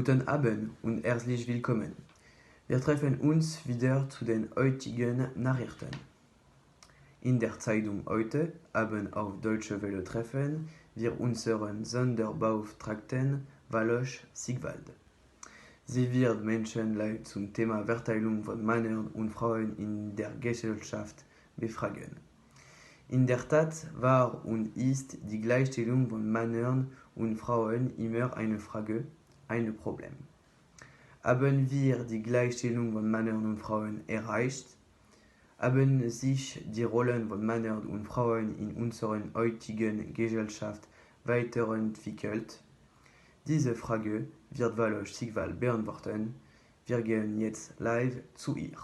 Guten Abend und herzlich willkommen. Wir treffen uns wieder zu den heutigen Nachrichten. In der Zeitung heute Abend auf Deutsche Welle treffen wir unseren Sonderbeauftragten Valois Sigwald. Sie wird Menschenleid zum Thema Verteilung von Männern und Frauen in der Gesellschaft befragen. In der Tat war und ist die Gleichstellung von Männern und Frauen immer eine Frage, ein Problem. Haben wir die Gleichstellung von Männern und Frauen erreicht? Haben sich die Rollen von Männern und Frauen in unserer heutigen Gesellschaft weiterentwickelt? Diese Frage wird Valois Sigwald beantworten. Wir gehen jetzt live zu ihr.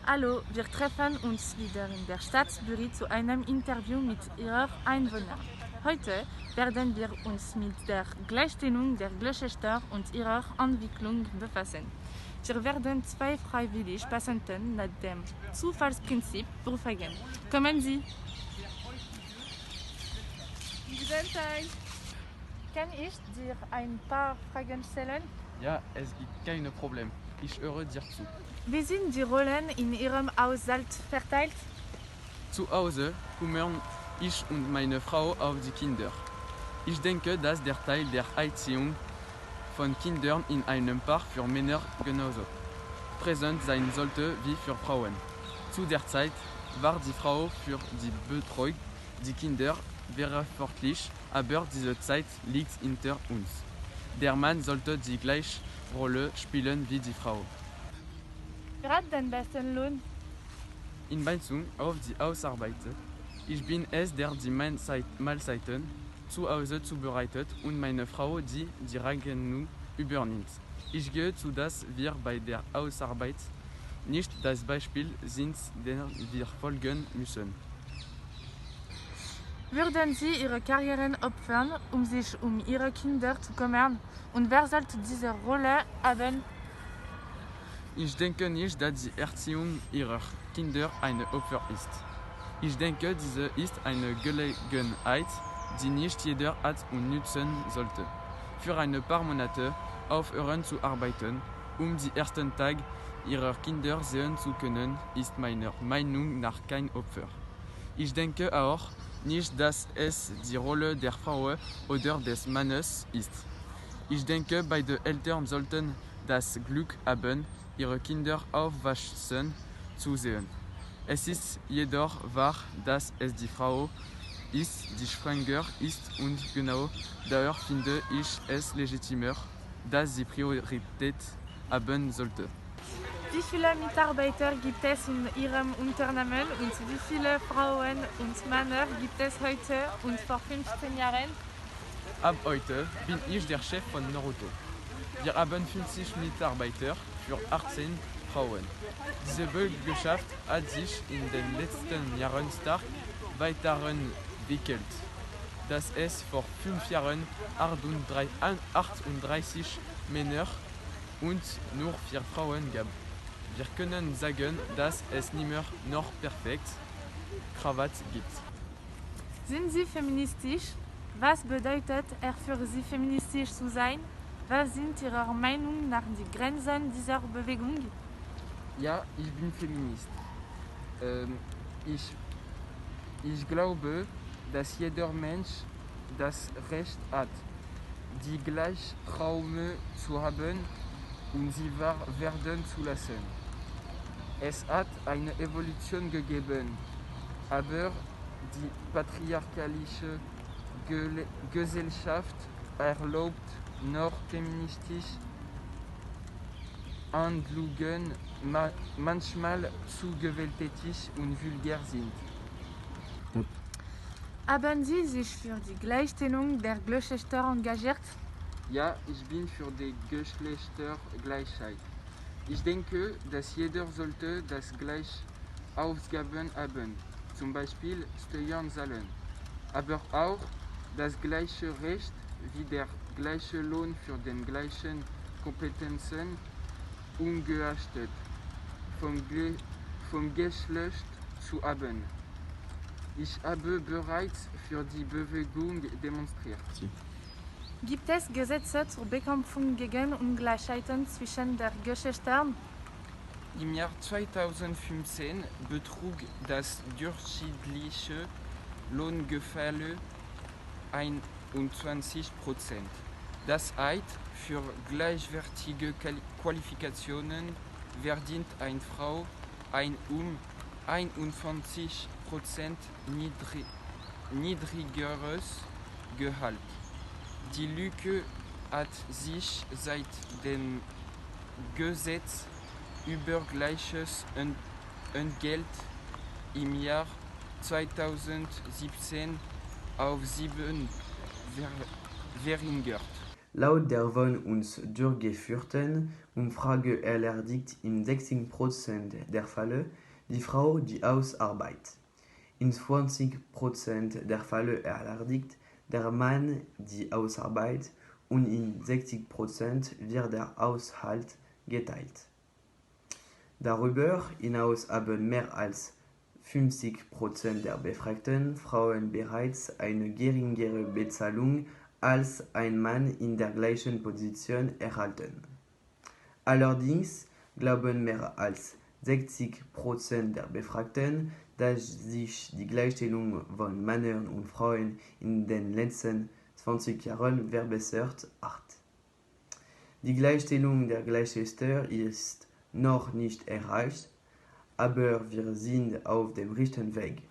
Hallo, wir treffen uns wieder in der Stadt Zürich zu einem Interview mit ihren Einwohnern. Heute werden wir uns mit der Gleichstellung der Geschlechter und ihrer Entwicklung befassen. Wir werden zwei freiwillige Patienten nach dem Zufallsprinzip befragen. Kommen Sie! Guten Tag! Kann ich dir ein paar Fragen stellen? Ja, es gibt kein Problem. Ich höre dir zu. Wie sind die Rollen in Ihrem Haushalt verteilt? Zu Hause kümmern ich und meine Frau auf die Kinder. Ich denke, dass der Teil der Erziehung von Kindern in einem Paar für Männer genauso präsent sein sollte wie für Frauen. Zu der Zeit war die Frau für die Betreuung der Kinder verantwortlich, aber diese Zeit liegt hinter uns. Der Mann sollte die gleiche Rolle spielen wie die Frau. Wer hat den besten Lohn? In Bezug auf die Hausarbeit, ich bin es, der die Mahlzeiten zu Hause zubereitet und meine Frau, die die Rechnung übernimmt. Ich gehe zu, dass wir bei der Hausarbeit nicht das Beispiel sind, den wir folgen müssen. Würden Sie Ihre Karrieren opfern, um sich um Ihre Kinder zu kümmern? Und wer sollte diese Rolle haben? Ich denke nicht, dass die Erziehung ihrer Kinder ein Opfer ist. Ich denke, diese ist eine Gelegenheit, die nicht jeder hat und nutzen sollte. Für ein paar Monate aufhören zu arbeiten, um die ersten Tage ihrer Kinder sehen zu können, ist meiner Meinung nach kein Opfer. Ich denke auch nicht, dass es die Rolle der Frau oder des Mannes ist. Ich denke, beide Eltern sollten das Glück haben, ihre Kinder aufwachsen zu sehen. Es ist jedoch wahr, dass es die Frau ist, die schwanger ist und genau daher finde ich es legitimer, dass sie Priorität haben sollte. Wie viele Mitarbeiter gibt es in Ihrem Unternehmen und wie viele Frauen und Männer gibt es heute und vor 15 Jahren? Ab heute bin ich der Chef von Naruto. Wir haben 50 Mitarbeiter für 18 Frauen. Diese Bürgerschaft hat sich in den letzten Jahren stark weiterentwickelt. Dass es vor 5 Jahren 38 Männer und nur 4 Frauen gab. Wir können sagen, dass es nicht mehr noch perfekt Krawatte gibt. Sind Sie feministisch? Was bedeutet es für Sie, feministisch zu sein? Was sind Ihrer Meinung nach die Grenzen dieser Bewegung? Ja, ich bin Feminist. Ich glaube, dass jeder Mensch das Recht hat, die gleichen Räume zu haben und sie werden zu lassen. Es hat eine Evolution gegeben, aber die patriarchalische Gesellschaft erlaubt noch feministische Handlungen, manchmal zu gewalttätig und vulgär sind. Haben Sie sich für die Gleichstellung der Geschlechter engagiert? Ja, ich bin für die Geschlechtergleichheit. Ich denke, dass jeder sollte das gleiche Aufgaben haben, zum Beispiel Steuern zahlen, aber auch das gleiche Recht wie der gleiche Lohn für den gleichen Kompetenzen ungeachtet vom Geschlecht zu haben. Ich habe bereits für die Bewegung demonstriert. Gibt es Gesetze zur Bekämpfung gegen Ungleichheiten zwischen den Geschlechtern? Im Jahr 2015 betrug das durchschnittliche Lohngefälle 21%. Das heißt, für gleichwertige Qualifikationen verdient eine Frau ein 21% niedrigeres Gehalt. Die Lücke hat sich seit dem Gesetz über gleiches Entgelt im Jahr 2017 auf 7 verringert. Laut der von uns durchgeführten Umfrage erledigt in 60% der Fälle die Frau die Hausarbeit. In 20% der Fälle erledigt der Mann die Hausarbeit und in 60% wird der Haushalt geteilt. Darüber hinaus haben mehr als 50% der befragten Frauen bereits eine geringere Bezahlung als ein Mann in der gleichen Position erhalten. Allerdings glauben mehr als 60% der Befragten, dass sich die Gleichstellung von Männern und Frauen in den letzten 20 Jahren verbessert hat. Die Gleichstellung der Geschlechter ist noch nicht erreicht, aber wir sind auf dem richtigen Weg.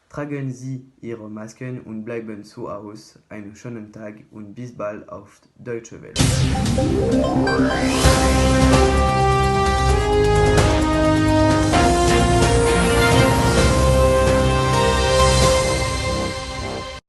Tragen Sie Ihre Masken und bleiben zu Hause. Einen schönen Tag und bis bald auf Deutsche Welle.